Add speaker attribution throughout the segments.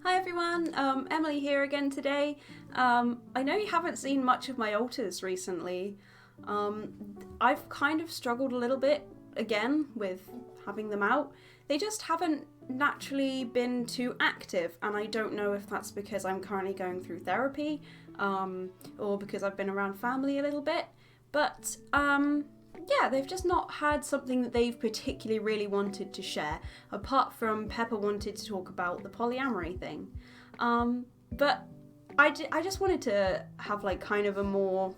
Speaker 1: Hi everyone, Emily here again today. I know you haven't seen much of my altars recently. I've kind of struggled a little bit again with having them out. They just haven't naturally been too active, and I don't know if that's because I'm currently going through therapy or because I've been around family a little bit. But yeah, they've just not had something that they've particularly really wanted to share, apart from Pepper wanted to talk about the polyamory thing. But I just wanted to have like kind of a more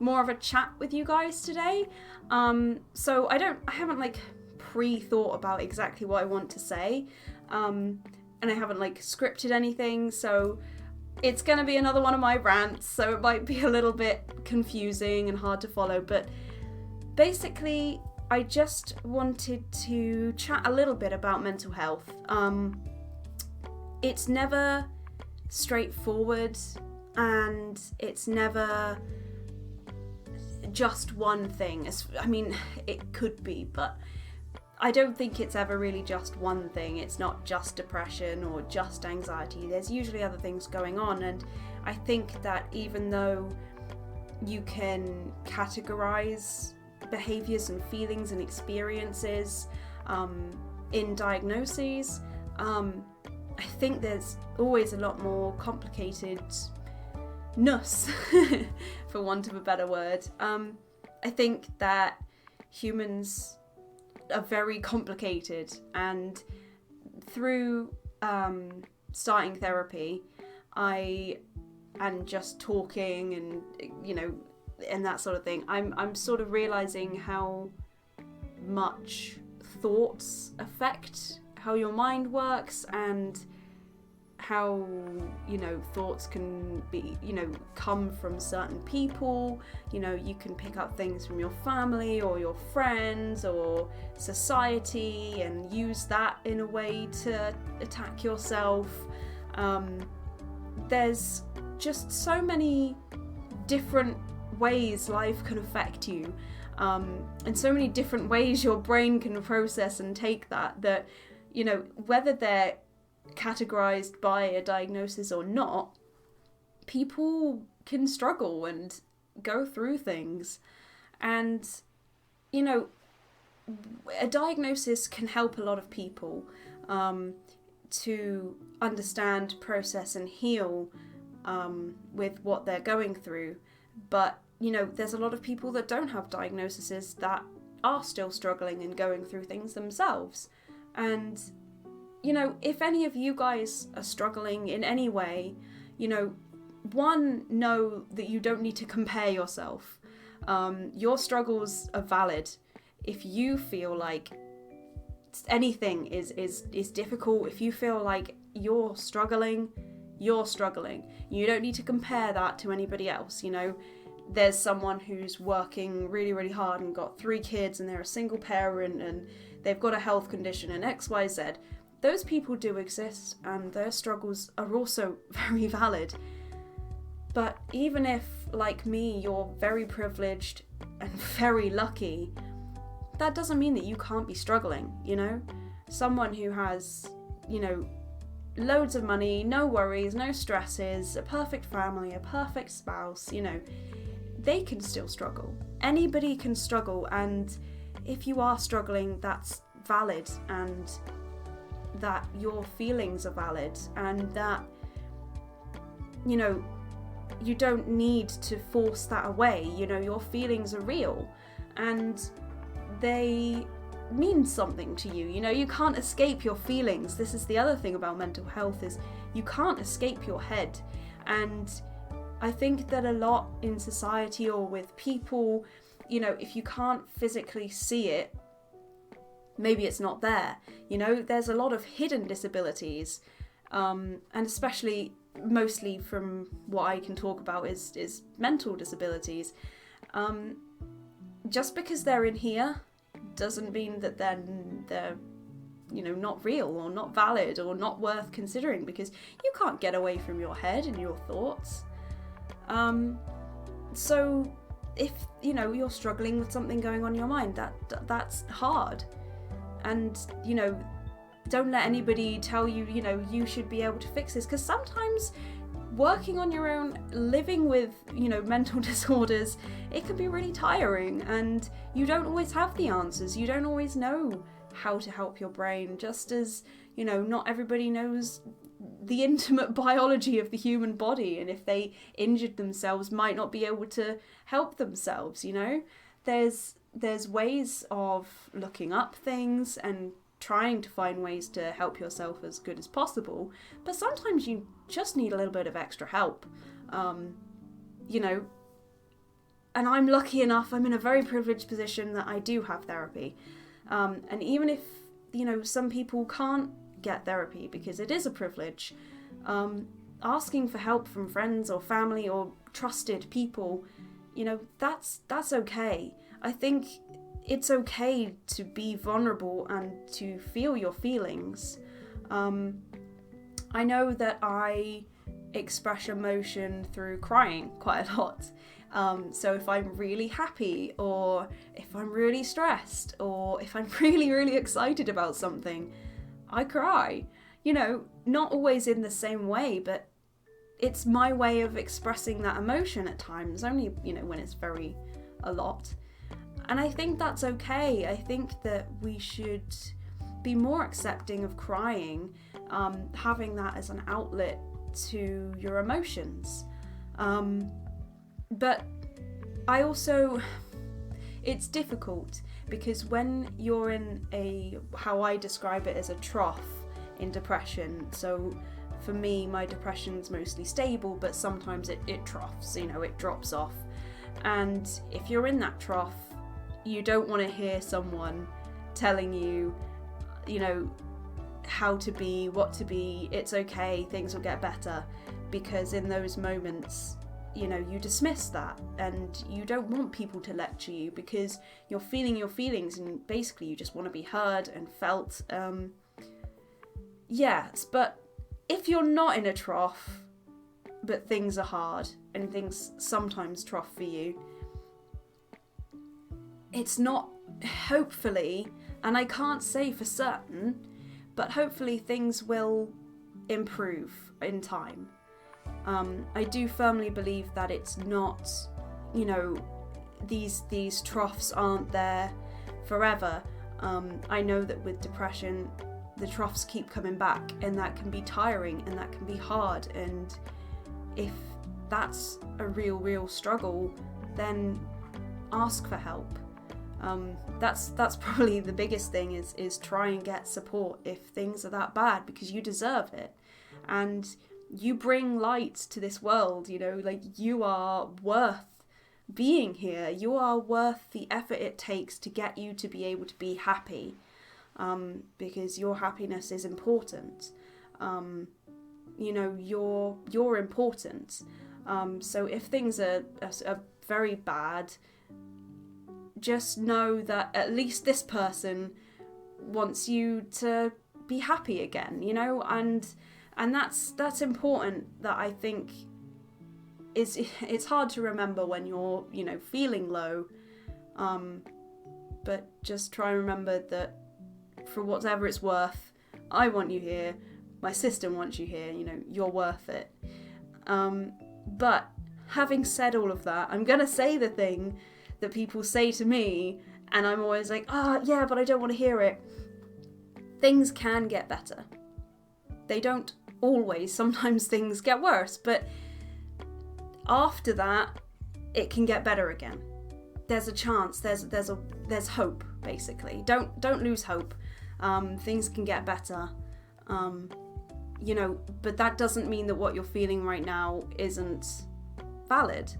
Speaker 1: of a chat with you guys today. So I haven't like pre-thought about exactly what I want to say, and I haven't like scripted anything, so it's going to be another one of my rants, so it might be a little bit confusing and hard to follow, but basically I just wanted to chat a little bit about mental health. It's never straightforward, and it's never just one thing. I mean, it could be, but I don't think it's ever really just one thing. It's not just depression or just anxiety. There's usually other things going on, and I think that even though you can categorize behaviors and feelings and experiences in diagnoses, I think there's always a lot more complicatedness, for want of a better word. I think that humans are very complicated, and through starting therapy, and just talking and that sort of thing, I'm sort of realizing how much thoughts affect how your mind works, and how thoughts can be come from certain people. You can pick up things from your family or your friends or society and use that in a way to attack yourself. There's just so many different ways life can affect you, and so many different ways your brain can process and take that whether they're categorized by a diagnosis or not, people can struggle and go through things. And a diagnosis can help a lot of people to understand, process and heal with what they're going through. But there's a lot of people that don't have diagnoses that are still struggling and going through things themselves. And if any of you guys are struggling in any way, one, know that you don't need to compare yourself. Your struggles are valid. If you feel like anything is difficult, if you feel like you're struggling, you're struggling. You don't need to compare that to anybody else. There's someone who's working really, really hard and got 3 kids, and they're a single parent, and they've got a health condition and XYZ. Those people do exist, and their struggles are also very valid. But even if, like me, you're very privileged and very lucky, that doesn't mean that you can't be struggling, Someone who has, loads of money, no worries, no stresses, a perfect family, a perfect spouse, they can still struggle. Anybody can struggle, and if you are struggling, that's valid, and that your feelings are valid, and that you don't need to force that away. Your feelings are real, and they mean something to you. You can't escape your feelings. This is the other thing about mental health, is you can't escape your head. And I think that a lot in society or with people, if you can't physically see it, maybe it's not there. There's a lot of hidden disabilities, and especially mostly from what I can talk about is mental disabilities. Just because they're in here doesn't mean that they're not real or not valid or not worth considering, because you can't get away from your head and your thoughts. So if you're struggling with something going on in your mind, that's hard. And don't let anybody tell you, you should be able to fix this, because sometimes working on your own, living with, mental disorders, it can be really tiring, and you don't always have the answers. You don't always know how to help your brain, just as, not everybody knows the intimate biology of the human body, and if they injured themselves, might not be able to help themselves. There's ways of looking up things and trying to find ways to help yourself as good as possible, but sometimes you just need a little bit of extra help. And I'm lucky enough, I'm in a very privileged position that I do have therapy. And even if, some people can't get therapy because it is a privilege, asking for help from friends or family or trusted people, that's okay. I think it's okay to be vulnerable and to feel your feelings. I know that I express emotion through crying quite a lot. So if I'm really happy, or if I'm really stressed, or if I'm really, really excited about something, I cry. Not always in the same way, but it's my way of expressing that emotion at times, only, when it's a lot. And I think that's okay. I think that we should be more accepting of crying, having that as an outlet to your emotions. But I also, it's difficult because when you're in how I describe it as a trough in depression, so for me, my depression's mostly stable, but sometimes it troughs, it drops off. And if you're in that trough, you don't want to hear someone telling you, how to be, what to be, it's okay, things will get better, because in those moments, you dismiss that, and you don't want people to lecture you because you're feeling your feelings, and basically you just want to be heard and felt. Yes, but if you're not in a trough, but things are hard and things sometimes trough for you, it's not, hopefully, and I can't say for certain, but hopefully things will improve in time. I do firmly believe that it's not, these troughs aren't there forever. I know that with depression, the troughs keep coming back, and that can be tiring, and that can be hard, and if that's a real struggle, then ask for help. That's probably the biggest thing, is try and get support if things are that bad, because you deserve it, and you bring light to this world. You are worth being here. You are worth the effort it takes to get you to be able to be happy, because your happiness is important. You're important. So if things are very bad, just know that at least this person wants you to be happy again, and that's important. That I think it's hard to remember when you're feeling low, but just try and remember that for whatever it's worth, I want you here, my sister wants you here, you're worth it. But having said all of that, I'm gonna say the thing that people say to me, and I'm always like, yeah, but I don't want to hear it. Things can get better. They don't always. Sometimes things get worse, but after that, it can get better again. There's a chance. There's hope. Basically, don't lose hope. Things can get better. But that doesn't mean that what you're feeling right now isn't valid,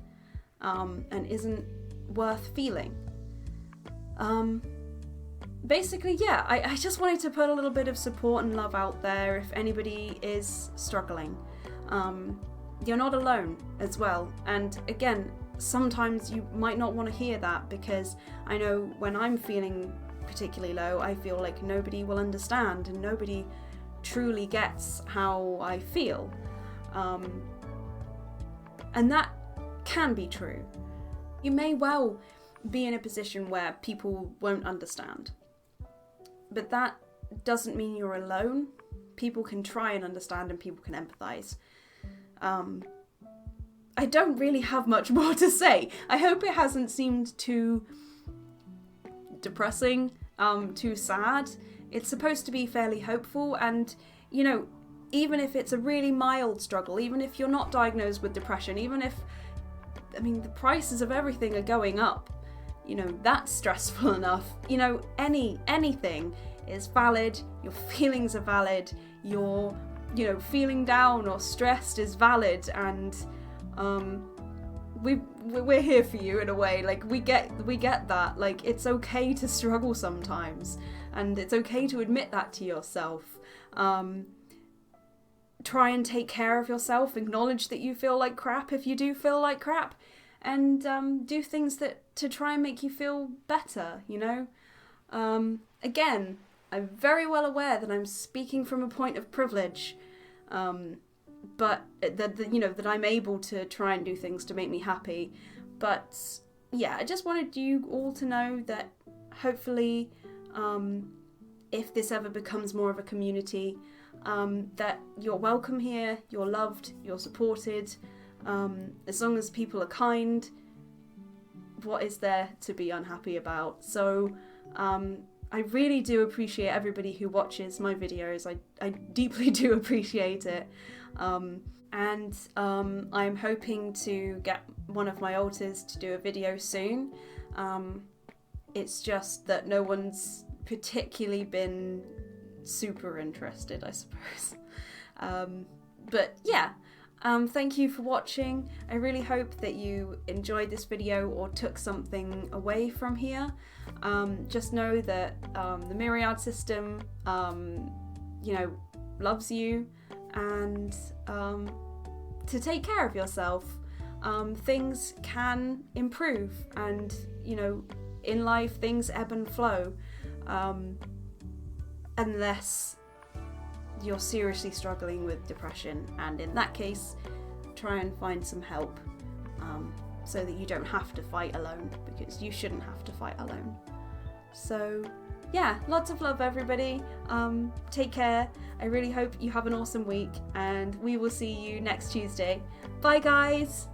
Speaker 1: and isn't worth feeling. Basically, yeah, I just wanted to put a little bit of support and love out there if anybody is struggling. You're not alone as well. And again, sometimes you might not want to hear that, because I know when I'm feeling particularly low, I feel like nobody will understand and nobody truly gets how I feel. And that can be true. You may well be in a position where people won't understand, but that doesn't mean you're alone. People can try and understand and people can empathise. I don't really have much more to say. I hope it hasn't seemed too depressing, too sad. It's supposed to be fairly hopeful, and, you know, even if it's a really mild struggle, even if you're not diagnosed with depression, even if, I mean, the prices of everything are going up, you know, that's stressful enough. You know, anything is valid, your feelings are valid, your, you know, feeling down or stressed is valid, and we're here for you in a way. Like, we get that. Like, it's okay to struggle sometimes, and it's okay to admit that to yourself. Try and take care of yourself. Acknowledge that you feel like crap if you do feel like crap, and do things to try and make you feel better, you know? Again, I'm very well aware that I'm speaking from a point of privilege, but you know, that I'm able to try and do things to make me happy. But yeah, I just wanted you all to know that hopefully, if this ever becomes more of a community, that you're welcome here, you're loved, you're supported. As long as people are kind, what is there to be unhappy about? So I really do appreciate everybody who watches my videos. I deeply do appreciate it. And I'm hoping to get one of my alters to do a video soon. It's just that no one's particularly been super interested, I suppose. But yeah, thank you for watching. I really hope that you enjoyed this video or took something away from here. Just know that the Myriad system, you know, loves you, and to take care of yourself. Things can improve, and, you know, in life things ebb and flow, unless you're seriously struggling with depression, and in that case try and find some help, so that you don't have to fight alone, because you shouldn't have to fight alone. So yeah, lots of love everybody. Take care. I really hope you have an awesome week, and we will see you next Tuesday. Bye guys!